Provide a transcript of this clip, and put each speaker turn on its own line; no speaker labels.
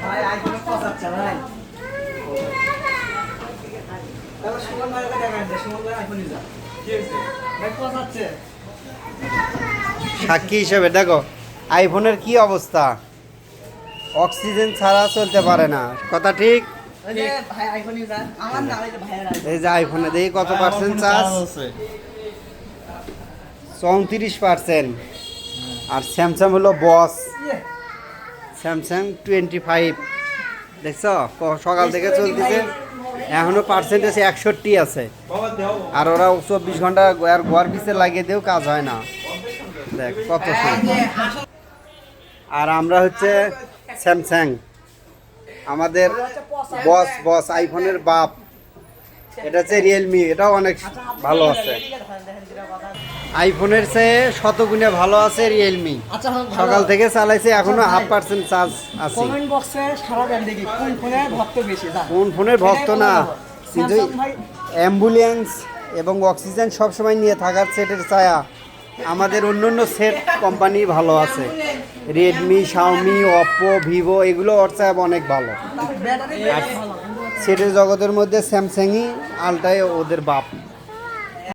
ভাই আইফোনে পচাচ্ছে ভাই। তাহলে সুমন ভাইকে দেখান যে সুমন ভাই আইফোন নিয়ে যা। কি হয়েছে? ভাই পচাচ্ছে।
সাক্ষী হিসেবে দেখো আইফোনের কি অবস্থা, অক্সিজেন ছাড়া চলতে পারে না, কথা ঠিক?
ওই যে ভাই আইফোন নিয়ে যা। আমার না ওই যে ভাইয়ের আইফোন।
এই যে আইফোনে দেখি কত পার্সেন্ট চার্জ, 34%। আর স্যামসাং হলো বস, স্যামসাং 25। দেখছো সকাল থেকে চলতেছে, এখনো পার্সেন্টেজ 61 আছে। আর ওরা 24 ঘন্টা আর ঘর পিছে লাগিয়ে দিয়েও কাজ হয় না। দেখ কত সুন্দর। আর আমরা হচ্ছে স্যামসাং, আমাদের বস বস আইফোনের বাপ। এটা হচ্ছে রিয়েলমি, এটাও অনেক ভালো আছে। আইফোনের চেয়ে শতগুণে ভালো আছে রিয়েলমি।
আচ্ছা
সকাল থেকে চালাইছে, এখনো 0.5% চার্জ আছে।
কমেন্ট বক্সে সারা দেন দেখি কোন ফোনের ভক্ত বেশি।
কোন ফোনের ভক্ত না, কিন্তু অ্যাম্বুলেন্স এবং অক্সিজেন সবসময় নিয়ে থাকার সেটের ছায়া আমাদের অন্য অন্য সেট কোম্পানি ভালো আছে। রেডমি, শাওমি, অপ্পো, ভিভো এগুলো ওর চেয়ে অনেক ভালো। আর সেটের জগতের মধ্যে স্যামসাংই আলটাই ওদের বাপ।